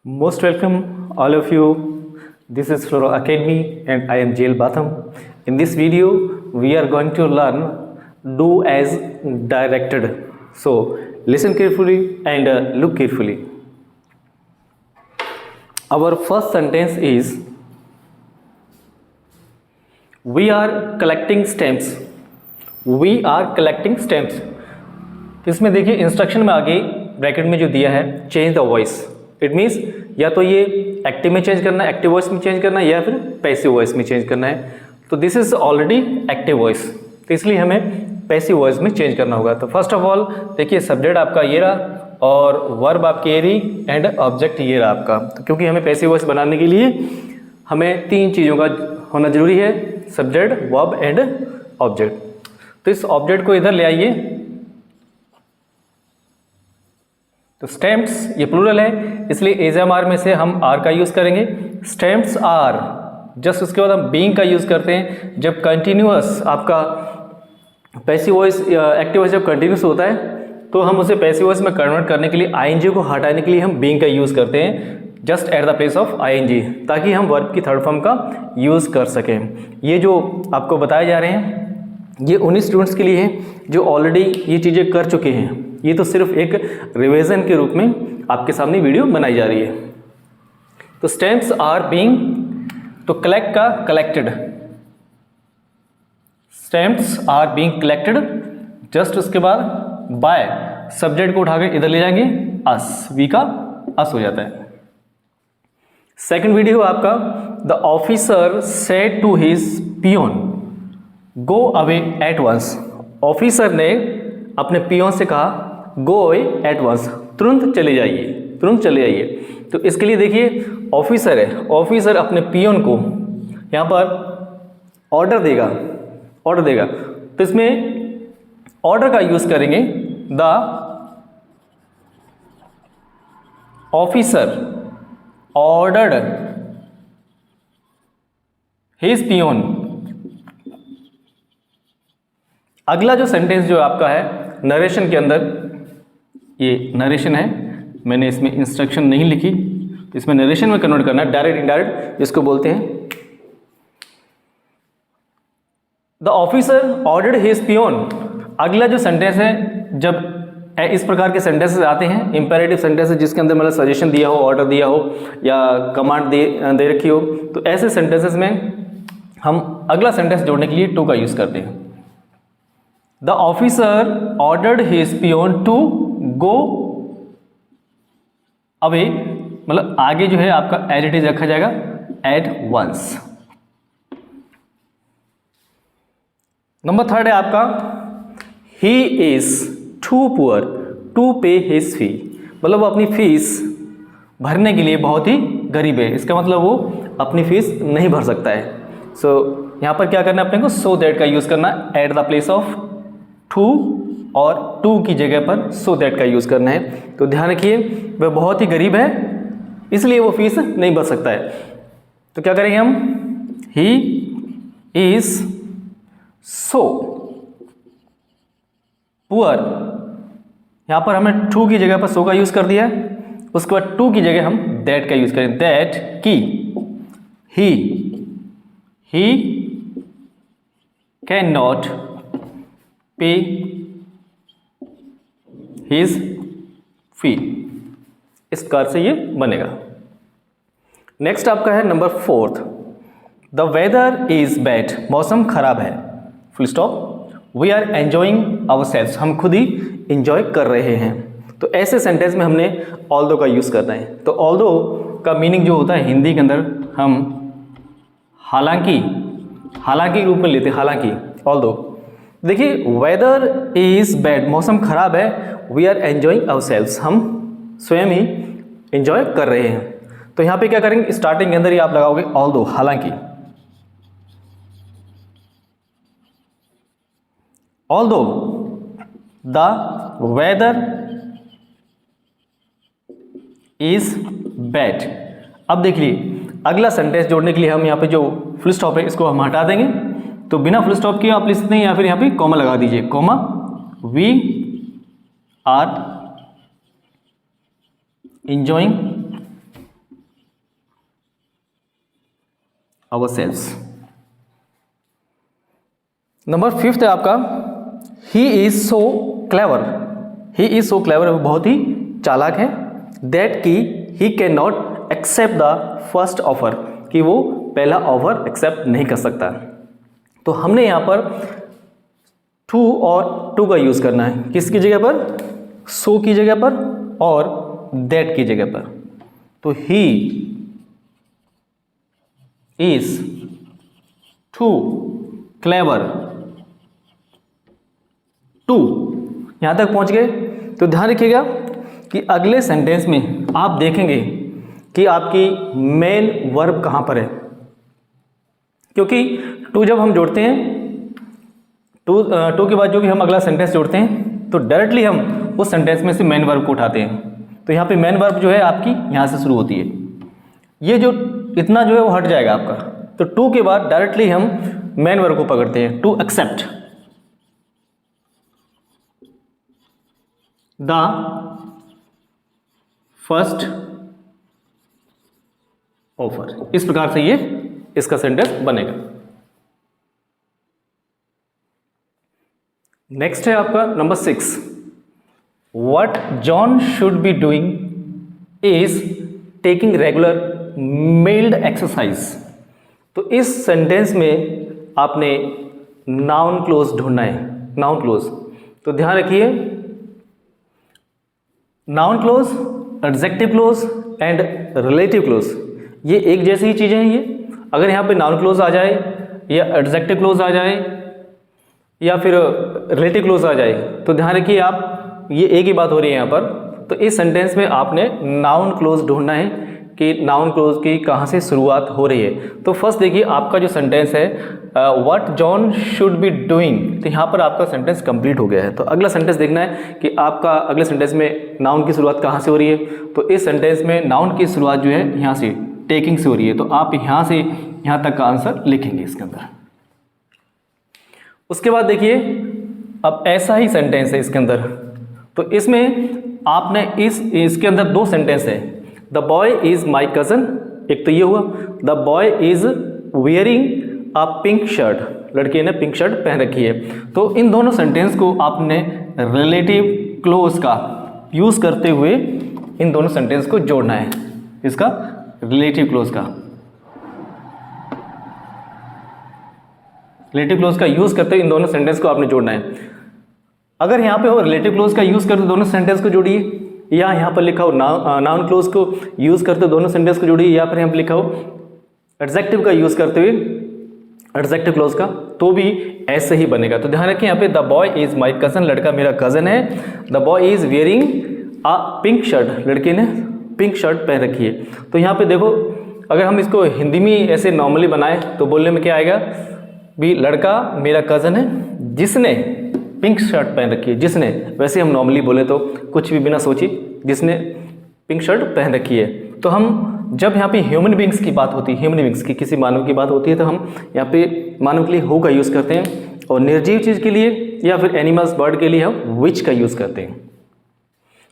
Most welcome all of you. This is Flora Academy and I am Jail Batham. In this video, we are going to learn do as directed. So listen carefully and look carefully. Our first sentence is we are collecting stamps. We are collecting stamps. इसमें देखिए instruction में आगे bracket में जो दिया है change the voice. It means या तो ये एक्टिव में चेंज करना है, एक्टिव वॉइस में चेंज करना है, या फिर पैसिव वॉइस में चेंज करना है. तो this is already active voice, तो इसलिए हमें पैसिव वॉइस में चेंज करना होगा. तो फर्स्ट ऑफ ऑल देखिए सब्जेक्ट आपका ये रहा और वर्ब आपकी ये रही एंड ऑब्जेक्ट ये रहा आपका. तो क्योंकि हमें पैसिव वॉइस बनाने के लिए हमें तीन चीज़ों का होना जरूरी है, सब्जेक्ट, वर्ब एंड ऑब्जेक्ट. तो इस ऑब्जेक्ट को इधर ले आइए. तो स्टैम्प्स ये प्लूरल है, इसलिए एजएमआर में से हम आर का यूज़ करेंगे. स्टैम्प्स आर, जस्ट उसके बाद हम बीइंग का यूज़ करते हैं. जब कंटिन्यूअस आपका पैसिव वॉइस एक्टिव वॉइस जब कंटिन्यूअस होता है तो हम उसे पैसिव वॉइस में कन्वर्ट करने के लिए आईएनजी को हटाने के लिए हम बीइंग का यूज़ करते हैं just at the place of ING, ताकि हम वर्ब की थर्ड फॉर्म का यूज़ कर सकें. ये जो आपको बताए जा रहे हैं ये उन्हीं स्टूडेंट्स के लिए है जो ऑलरेडी ये चीज़ें कर चुके हैं. ये तो सिर्फ एक रिवीजन के रूप में आपके सामने वीडियो बनाई जा रही है. तो स्टैम्प्स आर बीइंग, तो कलेक्ट का collected, stamps are being collected. जस्ट उसके बाद बाय सब्जेक्ट को उठाकर इधर ले जाएंगे, अस, वी का अस हो जाता है. सेकंड वीडियो आपका the officer said to his peon go away at once. Officer ने अपने पियोन से कहा गो अवे एट वंस, तुरंत चले जाइए, तुरंत चले जाइए. तो इसके लिए देखिए ऑफिसर है, ऑफिसर अपने पियोन को यहाँ पर ऑर्डर देगा, ऑर्डर देगा. तो इसमें ऑर्डर का यूज करेंगे. The officer ordered his peon. अगला जो सेंटेंस जो आपका है नरेशन के अंदर, ये नरेशन है, मैंने इसमें इंस्ट्रक्शन नहीं लिखी, इसमें नरेशन में कन्वर्ट करना है, डायरेक्ट इनडायरेक्ट जिसको बोलते हैं. The officer ordered his peon. अगला जो सेंटेंस है, जब इस प्रकार के सेंटेंसेस आते हैं इंपेरेटिव सेंटेंसेस जिसके अंदर मतलब सजेशन दिया हो, ऑर्डर दिया हो या कमांड दे रखी हो, तो ऐसे सेंटेंसेस में हम अगला सेंटेंस जोड़ने के लिए टू का यूज करते हैं. The officer ordered his peon to go away, मतलब आगे जो है आपका एज इट इज रखा जाएगा एट वंस. नंबर थर्ड है आपका he is too poor to pay his fee. मतलब वो अपनी फीस भरने के लिए बहुत ही गरीब है, इसका मतलब वो अपनी फीस नहीं भर सकता है. सो यहाँ पर क्या करना है अपने को, सो दैट का यूज करना at the place of too, और टू की जगह पर सो दैट का यूज करना है. तो ध्यान रखिए वह बहुत ही गरीब है इसलिए वो फीस नहीं भर सकता है. तो क्या करेंगे हम, ही इज सो पुअर. यहां पर हमने टू की जगह पर सो का यूज कर दिया, उसके बाद टू की जगह हम दैट का यूज करें, दैट की he can not pay his fee. इस कार से ये बनेगा. नेक्स्ट आपका है number fourth, the weather is bad. मौसम खराब है, full stop. We are enjoying ourselves. हम खुद ही इंजॉय कर रहे हैं. तो ऐसे सेंटेंस में हमने ऑल्दो का यूज करना है. तो ऑल्दो का मीनिंग जो होता है हिंदी के अंदर हम हालांकि, हालांकि रूप में लेते हैं, हालांकि, ऑल्दो. देखिए वेदर इज बैड, मौसम खराब है, we are enjoying ourselves, हम स्वयं ही एंजॉय कर रहे हैं. तो यहाँ पे क्या करेंगे, स्टार्टिंग के अंदर ही आप लगाओगे ऑल्दो, हालांकि. Although the weather is bad. अब देखिए अगला सेंटेंस जोड़ने के लिए हम यहाँ पे जो फुल स्टॉप है इसको हम हटा देंगे. तो बिना फुल स्टॉप के आप लिख सकते हैं या फिर यहाँ पे कॉमा लगा दीजिए, comma. We are enjoying ourselves। Number 5 है आपका he is so clever। he is so clever, वो बहुत ही चालाक है। that कि he cannot accept the first offer, कि वो पहला ऑफर एक्सेप्ट नहीं कर सकता। तो हमने यहाँ पर टू और टू का यूज करना है, किसकी जगह पर, सो की जगह पर और दैट की जगह पर। तो he is too clever to, यहां तक पहुंच गए। तो ध्यान रखिएगा कि अगले सेंटेंस में आप देखेंगे कि आपकी मेन वर्ब कहां पर है, क्योंकि टू जब हम जोड़ते हैं, टू के बाद जो भी हम अगला सेंटेंस जोड़ते हैं तो डायरेक्टली हम उस सेंटेंस में से मेन वर्ब को उठाते हैं। तो यहाँ पे मेन वर्ब जो है आपकी यहाँ से शुरू होती है, ये जो इतना जो है वो हट जाएगा आपका। तो टू के बाद डायरेक्टली हम मेन वर्ब को पकड़ते हैं, to accept the first offer. इस प्रकार से ये इसका सेंटेंस बनेगा। नेक्स्ट है आपका number 6, what John should be doing is taking regular meld exercise. तो इस सेंटेंस में आपने नाउन क्लोज ढूंढना है, नाउन क्लोज। तो ध्यान रखिए, noun close, adjective close and relative close, ये एक जैसी ही चीजें हैं। ये अगर यहाँ पे नाउन क्लोज आ जाए या एडजेक्टिव क्लोज आ जाए या फिर रिलेटिव क्लोज आ जाए, तो ध्यान रखिए आप, ये एक ही बात हो रही है यहाँ पर। तो इस सेंटेंस में आपने नाउन क्लोज ढूंढना है कि नाउन क्लोज की कहाँ से शुरुआत हो रही है। तो फर्स्ट देखिए आपका जो सेंटेंस है what John should be doing, तो यहाँ पर आपका सेंटेंस कंप्लीट हो गया है। तो अगला सेंटेंस देखना है कि आपका अगले सेंटेंस में नाउन की शुरुआत कहाँ से हो रही है। तो इस सेंटेंस में नाउन की शुरुआत जो है यहाँ से टेकिंग से हो रही है। तो आप यहाँ से यहाँ तक का आंसर लिखेंगे इसके अंदर। उसके बाद देखिए अब ऐसा ही सेंटेंस है इसके अंदर, तो इसमें आपने इसके अंदर दो सेंटेंस है, the boy is my cousin, एक तो ये हुआ, the boy is wearing a pink shirt, लड़के ने पिंक शर्ट पहन रखी है। तो इन दोनों सेंटेंस को आपने रिलेटिव क्लोज का यूज करते हुए इन दोनों सेंटेंस को जोड़ना है, इसका रिलेटिव क्लोज का, रिलेटिव क्लोज का यूज करते हुए इन दोनों सेंटेंस को आपने जोड़ना है। अगर यहाँ पे हो रिलेटिव क्लोज का यूज करते दोनों सेंटेंस को जोड़िए, या यहाँ पर लिखा हो नाउन क्लोज को यूज करते दोनों सेंटेंस को जोड़िए, या फिर यहाँ पर लिखा हो एडजेक्टिव का यूज करते हुए एडजेक्टिव क्लोज का, तो भी ऐसे ही बनेगा। तो ध्यान रखें यहाँ पे the boy is my cousin, लड़का मेरा कजन है, the boy is wearing a pink shirt, लड़के ने पिंक शर्ट पहन रखी है। तो यहाँ पे देखो अगर हम इसको हिंदी में ऐसे नॉर्मली बनाए तो बोलने में क्या आएगा, भी लड़का मेरा कजन है जिसने पिंक शर्ट पहन रखी है, जिसने, वैसे हम नॉर्मली बोले तो कुछ भी बिना सोचे जिसने पिंक शर्ट पहन रखी है। तो हम जब यहाँ पे ह्यूमन बींग्स की बात होती है, ह्यूमन बींग्स की, किसी मानव की बात होती है, तो हम यहाँ पे मानव के लिए हु का यूज़ करते हैं, और निर्जीव चीज़ के लिए या फिर एनिमल्स बर्ड के लिए हम विच का यूज़ करते हैं।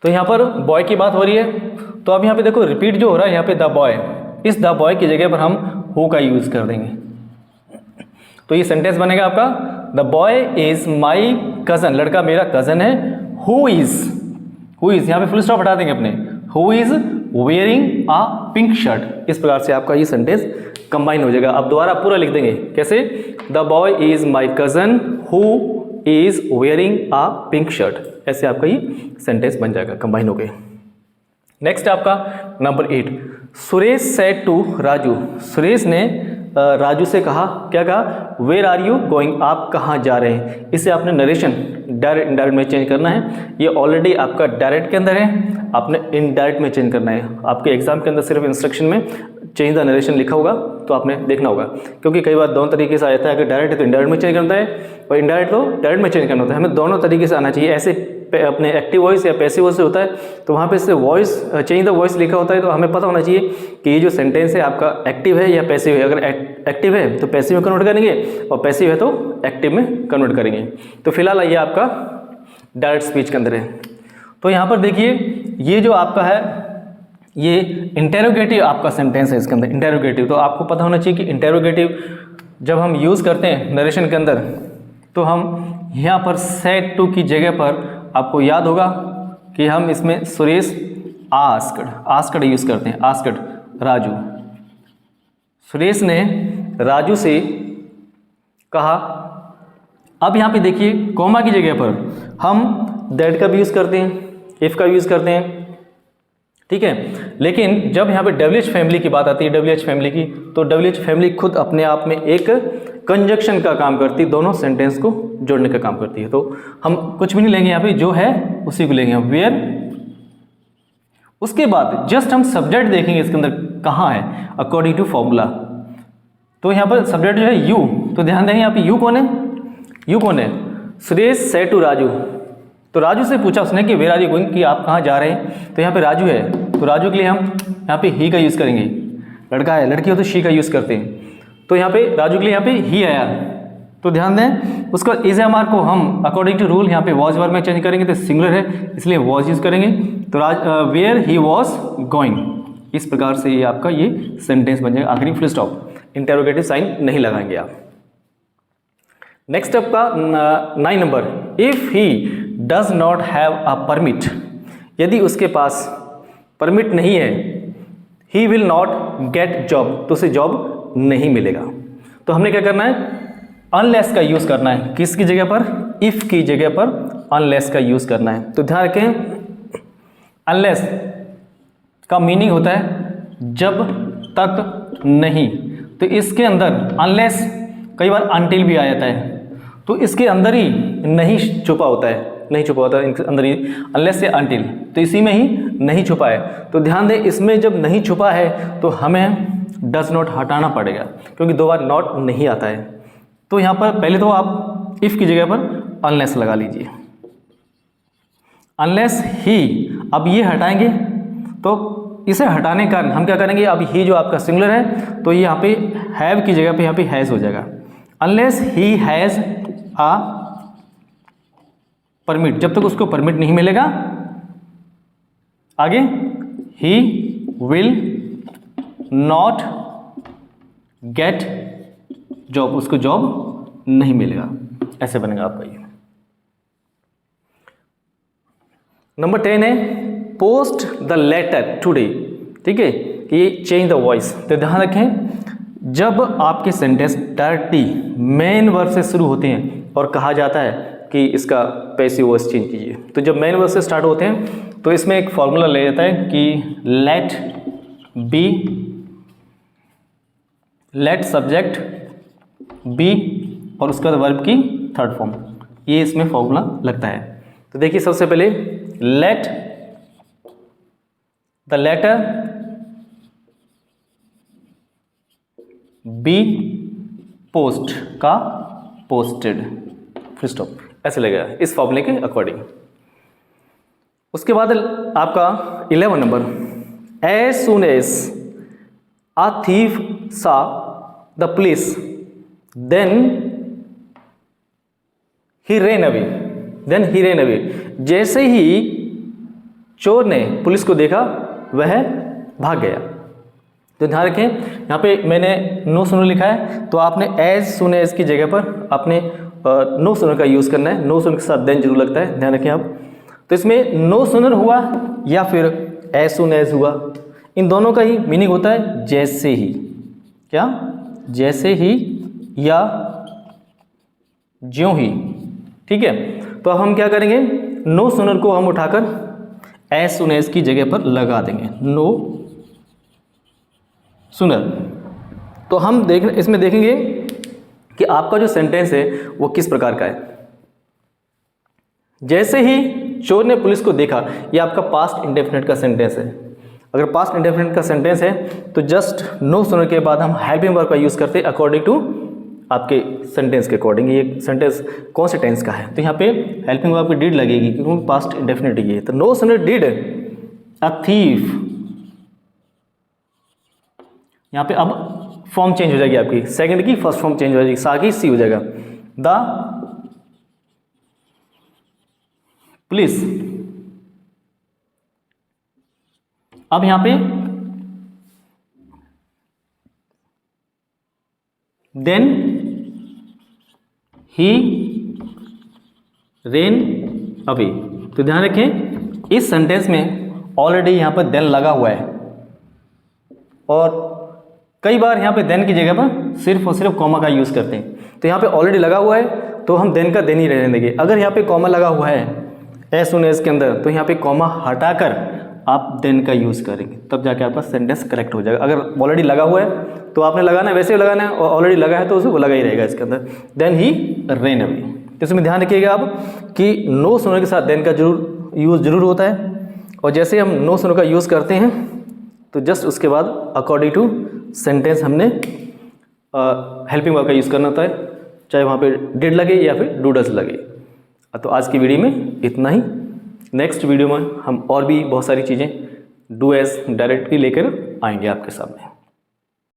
तो यहाँ पर बॉय की बात हो रही है, तो अब यहाँ पे देखो रिपीट जो हो रहा है यहाँ पे द बॉय, इस द बॉय की जगह पर हम हु का यूज़ कर देंगे। तो ये सेंटेंस बनेगा आपका the boy is my cousin, लड़का मेरा कजन है, हु इज यहाँ पे फुल स्टॉप हटा देंगे अपने, who is wearing a pink shirt. इस प्रकार से आपका ये सेंटेंस कंबाइन हो जाएगा। अब दोबारा पूरा लिख देंगे कैसे, the boy is my cousin who is wearing a pink shirt, ऐसे आपका ये सेंटेंस बन जाएगा, कंबाइन हो गए। नेक्स्ट आपका number 8, Suresh said to Raju, Suresh ने राजू से कहा, क्या कहा, वेयर आर यू गोइंग, आप कहाँ जा रहे हैं। इसे आपने नरेशन डायरेक्ट इनडायरेक्ट में चेंज करना है। ये ऑलरेडी आपका डायरेक्ट के अंदर है, आपने इनडायरेक्ट में चेंज करना है। आपके एग्जाम के अंदर सिर्फ इंस्ट्रक्शन में चेंज द नरेशन लिखा होगा, तो आपने देखना होगा, क्योंकि कई बार दोनों तरीके से आ जाता है, अगर डायरेक्ट है तो इनडायरेक्ट में चेंज करता है, और इनडायरेक्ट तो डायरेक्ट में चेंज करना होता है। हमें दोनों तरीके से आना चाहिए। ऐसे अपने एक्टिव वॉइस या पैसिव वॉइस से होता है, तो वहाँ पे से वॉइस चेंज द वॉइस लिखा होता है, तो हमें पता होना चाहिए कि ये जो सेंटेंस है आपका एक्टिव है या पैसिव है। अगर एक्टिव है तो पैसिव में कन्वर्ट करेंगे, और पैसिव है तो एक्टिव में कन्वर्ट करेंगे। तो फिलहाल ये आपका डायरेक्ट स्पीच के अंदर है। तो यहाँ पर देखिए ये जो आपका है ये इंटेरोगेटिव आपका सेंटेंस है, इसके अंदर इंटेरोगेटिव। तो आपको पता होना चाहिए कि इंटेरोगेटिव जब हम यूज़ करते हैं नरेशन के अंदर, तो हम यहाँ पर सेड टू की जगह पर आपको याद होगा कि हम इसमें सुरेश आस्क्ड यूज़ करते हैं। आस्क्ड राजू, सुरेश ने राजू से कहा। अब यहाँ पे देखिए कोमा की जगह पर हम दैट का भी यूज़ करते हैं, इफ़ का यूज़ करते हैं, ठीक है। लेकिन जब यहाँ पे WH फैमिली की बात आती है, WH फैमिली की, तो WH फैमिली खुद अपने आप में एक कंजक्शन का काम करती है, दोनों सेंटेंस को जोड़ने का काम करती है। तो हम कुछ भी नहीं लेंगे, यहाँ पे जो है उसी को लेंगे, वेयर। उसके बाद जस्ट हम सब्जेक्ट देखेंगे इसके अंदर कहाँ है, अकॉर्डिंग टू फॉर्मूला। तो यहाँ पर सब्जेक्ट जो है यू, तो ध्यान देंगे यहाँ पे यू कौन है, यू कौन है, सुरेश सेड टू राजू। तो राजू से पूछा उसने कि वेयर आर यू गोइंग, कि आप कहाँ जा रहे हैं। तो यहाँ पे राजू है, तो राजू के लिए हम यहाँ पे ही का यूज़ करेंगे। लड़का है, लड़की हो तो शी का यूज़ करते हैं। तो यहाँ पे राजू के लिए यहाँ पे ही आया। तो ध्यान दें, उसका इज़-एम-आर को हम अकॉर्डिंग टू रूल यहाँ पे वॉज वर्ब में चेंज करेंगे, तो सिंगुलर है इसलिए वॉज यूज़ करेंगे। तो वेयर ही वॉज गोइंग, इस प्रकार से ये आपका ये सेंटेंस बन जाएगा। आखिरी फुल स्टॉप, इंटेरोगेटिव साइन नहीं लगाएंगे आप। नेक्स्ट आपका 9 number, if he does not have a permit, यदि उसके पास परमिट नहीं है, ही विल नॉट गेट जॉब, तो उसे जॉब नहीं मिलेगा। तो हमने क्या करना है, अनलेस का यूज़ करना है, किसकी जगह पर, इफ़ की जगह पर अनलेस का यूज़ करना है। तो ध्यान रखें, अनलेस का मीनिंग होता है जब तक नहीं। तो इसके अंदर अनलेस कई बार अनटिल भी आ जाता है, तो इसके अंदर ही नहीं छुपा होता है, नहीं छुपा होता है इनके अंदर ही, अनलेस से अनटिल, तो इसी में ही नहीं छुपा है। तो ध्यान दें, इसमें जब नहीं छुपा है तो हमें डज नॉट हटाना पड़ेगा, क्योंकि 2 बार नॉट नहीं आता है। तो यहाँ पर पहले तो आप इफ़ की जगह पर अनलेस लगा लीजिए, अनलेस ही। अब ये हटाएंगे, तो इसे हटाने का हम क्या करेंगे, अब ही जो आपका सिंगुलर है, तो ये यहाँ पे हैव की जगह पे यहाँ पे हैज़ हो जाएगा। Unless he has a permit, जब तक उसको परमिट नहीं मिलेगा, आगे he will not get job, उसको जॉब नहीं मिलेगा। ऐसे बनेगा आपका ये। नंबर 10 है पोस्ट द लेटर टुडे, ठीक है, ये चेंज द वॉइस। तो ध्यान रखें, जब आपके सेंटेंस डायरेक्टली मेन वर्ब से शुरू होते हैं और कहा जाता है कि इसका पैसिव वॉइस चेंज कीजिए, तो जब मेन वर्ब से स्टार्ट होते हैं तो इसमें एक फॉर्मूला ले जाता है कि लेट सब्जेक्ट बी और उसके बाद वर्ब की थर्ड फॉर्म, ये इसमें फॉर्मूला लगता है। तो देखिए सबसे पहले let the letter be post का पोस्टेड, फुल स्टॉप, ऐसे लगेगा इस फॉर्मूले के अकॉर्डिंग। उसके बाद आपका 11 नंबर, as soon as a thief saw the police then he ran away, जैसे ही चोर ने पुलिस को देखा वह भाग गया। तो ध्यान रखें, यहाँ पे मैंने नो सुनर लिखा है, तो आपने एज सुन एज की जगह पर आपने नो सुनर का यूज़ करना है। नो सुनर के साथ देन जरूर लगता है, ध्यान रखें आप। तो इसमें नो सुनर हुआ या फिर एज सुन एज हुआ, इन दोनों का ही मीनिंग होता है जैसे ही, क्या, जैसे ही या ज्यों ही, ठीक है। तो अब हम क्या करेंगे, नो सुनर को हम उठाकर एज सुन एज की जगह पर लगा देंगे, नो सुनर। तो हम इसमें देखेंगे कि आपका जो सेंटेंस है वो किस प्रकार का है। जैसे ही चोर ने पुलिस को देखा, ये आपका पास्ट इंडेफिनिट का सेंटेंस है। अगर पास्ट इंडेफिनिट का सेंटेंस है तो जस्ट नो सुनर के बाद हम हेल्पिंग वर्ब का यूज़ करते हैं अकॉर्डिंग टू आपके सेंटेंस के अकॉर्डिंग। ये सेंटेंस कौन से टेंस का है, तो यहाँ पे हेल्पिंग वर्ब की डिड लगेगी क्योंकि पास्ट इंडेफिनिट ये है। तो no sooner did a thief, यहाँ पे अब फॉर्म चेंज हो जाएगी आपकी, सेकंड की फर्स्ट फॉर्म चेंज हो जाएगी, सा की सी हो जाएगा। द पुलिस अब यहाँ पे देन ही रेन अवे, तो ध्यान रखें इस सेंटेंस में ऑलरेडी यहाँ पर देन लगा हुआ है, और कई बार यहाँ पे देन की जगह पर सिर्फ और सिर्फ कॉमा का यूज़ करते हैं। तो यहाँ पे ऑलरेडी लगा हुआ है तो हम देन का देन ही रहने देंगे। अगर यहाँ पे कॉमा लगा हुआ है एज सुन एज के अंदर, तो यहाँ पे कॉमा हटाकर आप देन का यूज़ करेंगे, तब जाके आपका सेंटेंस करेक्ट हो जाएगा। अगर ऑलरेडी लगा हुआ है तो आपने लगाना है, वैसे ही लगाना है, और ऑलरेडी लगा है तो उसे वो लगा ही रहेगा इसके अंदर, देन ही रेन अवे। तो इसमें ध्यान रखिएगा आप कि नो सुनो के साथ देन का यूज़ जरूर होता है, और जैसे हम नो सुनो का यूज़ करते हैं तो जस्ट उसके बाद अकॉर्डिंग टू सेंटेंस हमने हेल्पिंग वर्ब का यूज़ करना होता है, चाहे वहाँ पे डिड लगे या फिर डू डज लगे। तो आज की वीडियो में इतना ही। नेक्स्ट वीडियो में हम और भी बहुत सारी चीज़ें डू एज डायरेक्टली लेकर आएंगे आपके सामने।